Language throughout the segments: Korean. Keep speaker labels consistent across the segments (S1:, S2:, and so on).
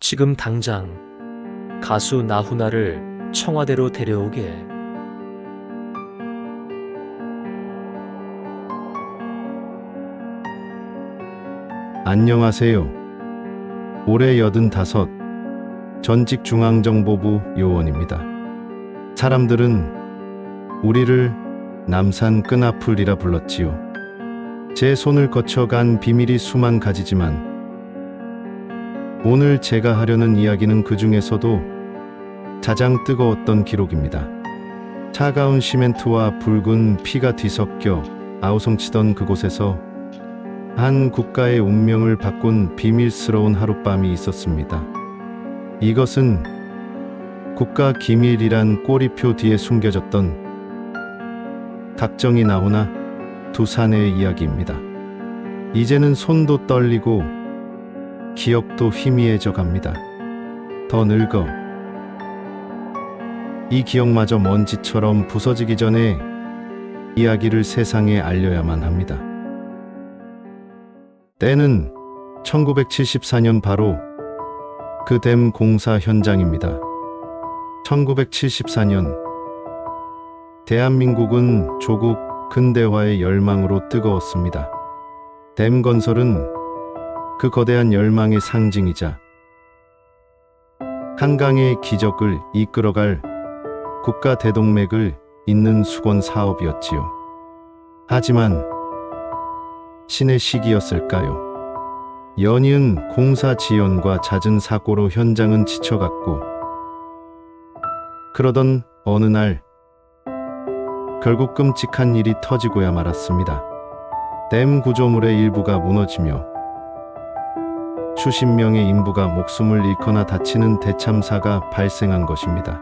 S1: 지금 당장 가수 나훈아를 청와대로 데려오게.
S2: 안녕하세요. 올해 85, 전직 중앙정보부 요원입니다. 사람들은 우리를 남산 끈아풀이라 불렀지요. 제 손을 거쳐간 비밀이 수만 가지지만 오늘 제가 하려는 이야기는 그 중에서도 가장 뜨거웠던 기록입니다. 차가운 시멘트와 붉은 피가 뒤섞여 아우성치던 그곳에서 한 국가의 운명을 바꾼 비밀스러운 하룻밤이 있었습니다. 이것은 국가 기밀이란 꼬리표 뒤에 숨겨졌던 각정이 나훈아 두 사내의 이야기입니다. 이제는 손도 떨리고 기억도 희미해져 갑니다. 더 늙어 이 기억마저 먼지처럼 부서지기 전에 이야기를 세상에 알려야만 합니다. 때는 1974년 바로 그 댐 공사 현장입니다. 1974년 대한민국은 조국 근대화의 열망으로 뜨거웠습니다. 댐 건설은 그 거대한 열망의 상징이자 한강의 기적을 이끌어갈 국가 대동맥을 잇는 수건 사업이었지요. 하지만 신의 시기였을까요? 연이은 공사 지연과 잦은 사고로 현장은 지쳐갔고, 그러던 어느 날 결국 끔찍한 일이 터지고야 말았습니다. 댐 구조물의 일부가 무너지며 수십 명의 인부가 목숨을 잃거나 다치는 대참사가 발생한 것입니다.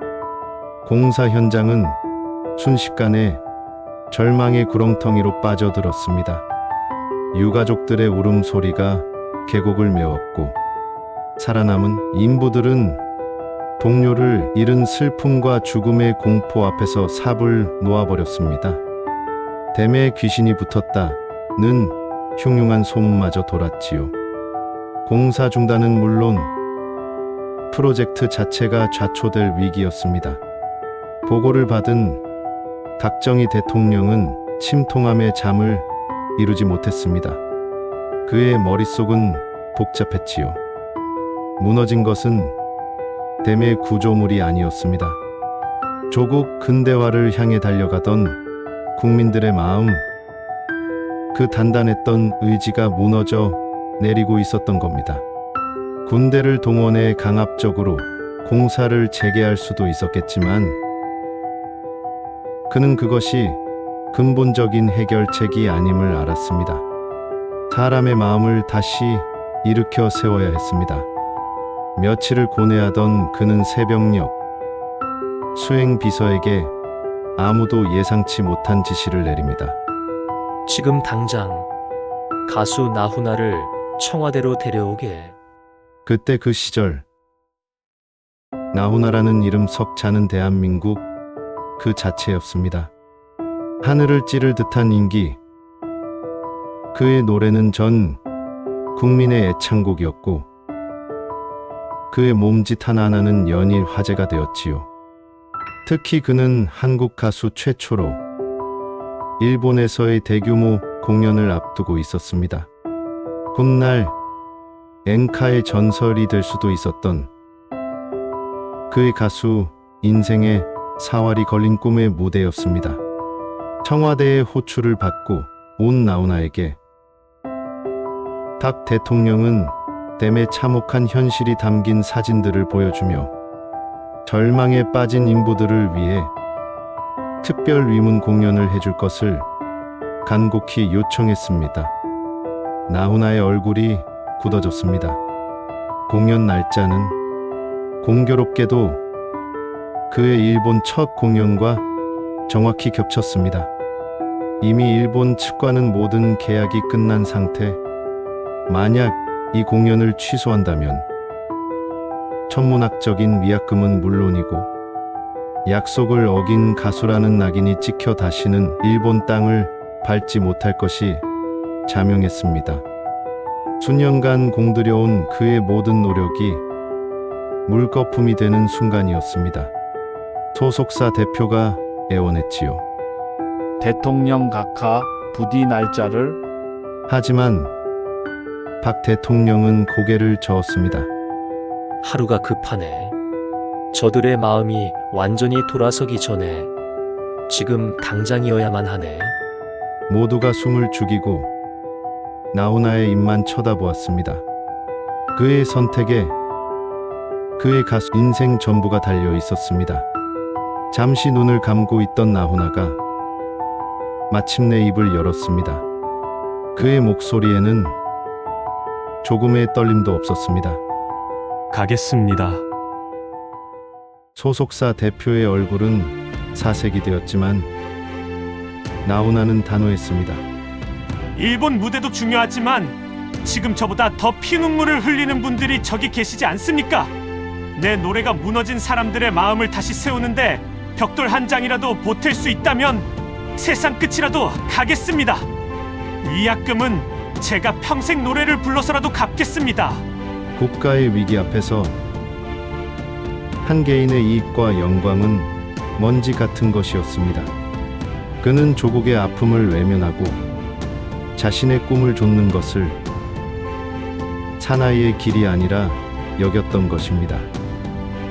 S2: 공사 현장은 순식간에 절망의 구렁텅이로 빠져들었습니다. 유가족들의 울음소리가 계곡을 메웠고, 살아남은 인부들은 동료를 잃은 슬픔과 죽음의 공포 앞에서 삽을 놓아버렸습니다. 댐에 귀신이 붙었다는 흉흉한 소문마저 돌았지요. 공사 중단은 물론 프로젝트 자체가 좌초될 위기였습니다. 보고를 받은 각정이 대통령은 침통함에 잠을 이루지 못했습니다. 그의 머릿속은 복잡했지요. 무너진 것은 댐의 구조물이 아니었습니다. 조국 근대화를 향해 달려가던 국민들의 마음, 그 단단했던 의지가 무너져 내리고 있었던 겁니다. 군대를 동원해 강압적으로 공사를 재개할 수도 있었겠지만 그는 그것이 근본적인 해결책이 아님을 알았습니다. 사람의 마음을 다시 일으켜 세워야 했습니다. 며칠을 고뇌하던 그는 새벽녘 수행 비서에게 아무도 예상치 못한 지시를 내립니다.
S1: 지금 당장 가수 나훈아를 청와대로 데려오게.
S2: 그때 그 시절 나훈아라는 이름 석자는 대한민국 그 자체였습니다. 하늘을 찌를 듯한 인기, 그의 노래는 전 국민의 애창곡이었고 그의 몸짓 하나하나는 연일 화제가 되었지요. 특히 그는 한국 가수 최초로 일본에서의 대규모 공연을 앞두고 있었습니다. 훗날 엔카의 전설이 될 수도 있었던 그의 가수 인생의 사활이 걸린 꿈의 무대였습니다. 청와대의 호출을 받고 온 나훈아에게 박 대통령은 댐의 참혹한 현실이 담긴 사진들을 보여주며 절망에 빠진 인부들을 위해 특별 위문 공연을 해줄 것을 간곡히 요청했습니다. 나훈아의 얼굴이 굳어졌습니다. 공연 날짜는 공교롭게도 그의 일본 첫 공연과 정확히 겹쳤습니다. 이미 일본 측과는 모든 계약이 끝난 상태. 만약 이 공연을 취소한다면 천문학적인 위약금은 물론이고 약속을 어긴 가수라는 낙인이 찍혀 다시는 일본 땅을 밟지 못할 것이 자명했습니다. 수년간 공들여온 그의 모든 노력이 물거품이 되는 순간이었습니다. 소속사 대표가 애원했지요.
S3: 대통령 각하 부디 날짜를.
S2: 하지만 박 대통령은 고개를 저었습니다.
S1: 하루가 급하네. 저들의 마음이 완전히 돌아서기 전에 지금 당장이어야만 하네.
S2: 모두가 숨을 죽이고 나훈아의 입만 쳐다보았습니다. 그의 선택에 그의 가수 인생 전부가 달려 있었습니다. 잠시 눈을 감고 있던 나훈아가 마침내 입을 열었습니다. 그의 목소리에는 조금의 떨림도 없었습니다.
S4: 가겠습니다.
S2: 소속사 대표의 얼굴은 사색이 되었지만 나훈아는 단호했습니다.
S4: 일본 무대도 중요하지만 지금 저보다 더 피눈물을 흘리는 분들이 저기 계시지 않습니까? 내 노래가 무너진 사람들의 마음을 다시 세우는데 벽돌 한 장이라도 보탤 수 있다면 세상 끝이라도 가겠습니다. 위약금은 제가 평생 노래를 불러서라도 갚겠습니다.
S2: 국가의 위기 앞에서 한 개인의 이익과 영광은 먼지 같은 것이었습니다. 그는 조국의 아픔을 외면하고 자신의 꿈을 좇는 것을 사나이의 길이 아니라 여겼던 것입니다.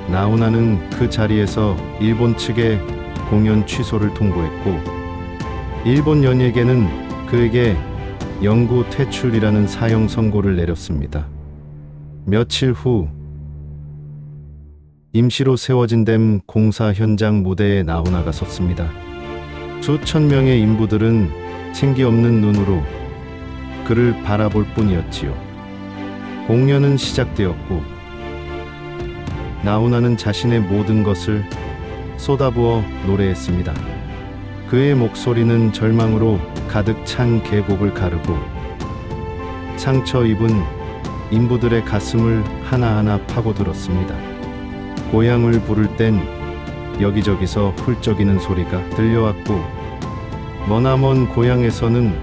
S2: 나훈아는 그 자리에서 일본 측에 공연 취소를 통보했고 일본 연예계는 그에게 영구 퇴출이라는 사형 선고를 내렸습니다. 며칠 후 임시로 세워진 댐 공사 현장 무대에 나훈아가 섰습니다. 수천 명의 인부들은 생기 없는 눈으로 그를 바라볼 뿐이었지요. 공연은 시작되었고 나훈아는 자신의 모든 것을 쏟아부어 노래했습니다. 그의 목소리는 절망으로 가득 찬 계곡을 가르고 상처 입은 인부들의 가슴을 하나하나 파고들었습니다. 고향을 부를 땐 여기저기서 훌쩍이는 소리가 들려왔고 머나먼 고향에서는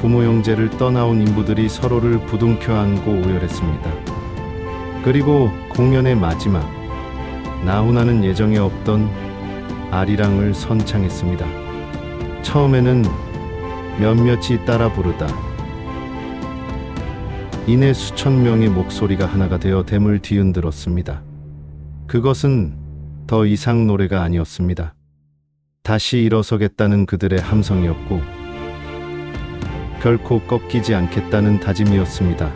S2: 부모 형제를 떠나온 인부들이 서로를 부둥켜 안고 오열했습니다. 그리고 공연의 마지막, 나훈아는 예정에 없던 아리랑을 선창했습니다. 처음에는 몇몇이 따라 부르다 이내 수천 명의 목소리가 하나가 되어 댐을 뒤흔들었습니다. 그것은 더 이상 노래가 아니었습니다. 다시 일어서겠다는 그들의 함성이었고 결코 꺾이지 않겠다는 다짐이었습니다.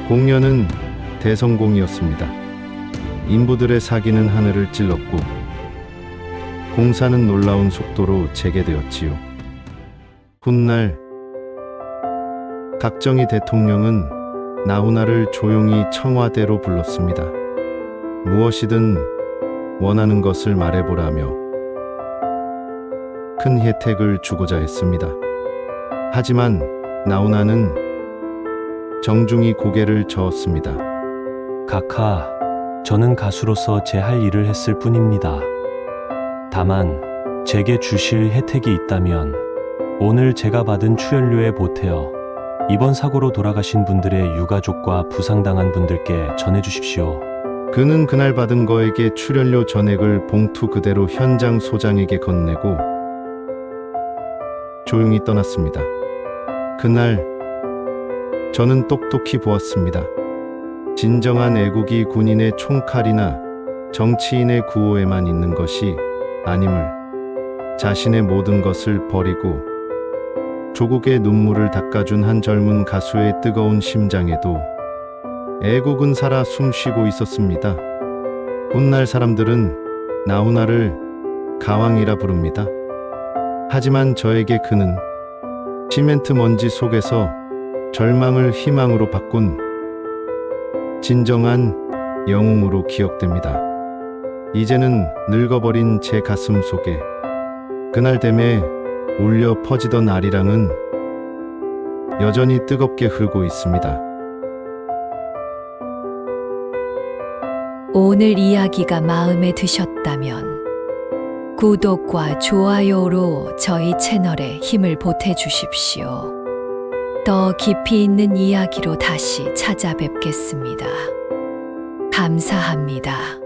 S2: 공연은 대성공이었습니다. 인부들의 사기는 하늘을 찔렀고 공사는 놀라운 속도로 재개되었지요. 훗날 각정희 대통령은 나훈아를 조용히 청와대로 불렀습니다. 무엇이든 원하는 것을 말해보라며 큰 혜택을 주고자 했습니다. 하지만 나훈아는 정중히 고개를 저었습니다.
S4: 각하, 저는 가수로서 제 할 일을 했을 뿐입니다. 다만 제게 주실 혜택이 있다면 오늘 제가 받은 출연료에 보태어 이번 사고로 돌아가신 분들의 유가족과 부상당한 분들께 전해주십시오.
S2: 그는 그날 받은 거액의 출연료 전액을 봉투 그대로 현장 소장에게 건네고 조용히 떠났습니다. 그날 저는 똑똑히 보았습니다. 진정한 애국이 군인의 총칼이나 정치인의 구호에만 있는 것이 아님을, 자신의 모든 것을 버리고 조국의 눈물을 닦아준 한 젊은 가수의 뜨거운 심장에도 애국은 살아 숨쉬고 있었습니다. 훗날 사람들은 나훈아를 가왕이라 부릅니다. 하지만 저에게 그는 시멘트 먼지 속에서 절망을 희망으로 바꾼 진정한 영웅으로 기억됩니다. 이제는 늙어버린 제 가슴 속에 그날 댐에 울려 퍼지던 아리랑은 여전히 뜨겁게 흐르고 있습니다.
S5: 오늘 이야기가 마음에 드셨다면 구독과 좋아요로 저희 채널에 힘을 보태주십시오. 더 깊이 있는 이야기로 다시 찾아뵙겠습니다. 감사합니다.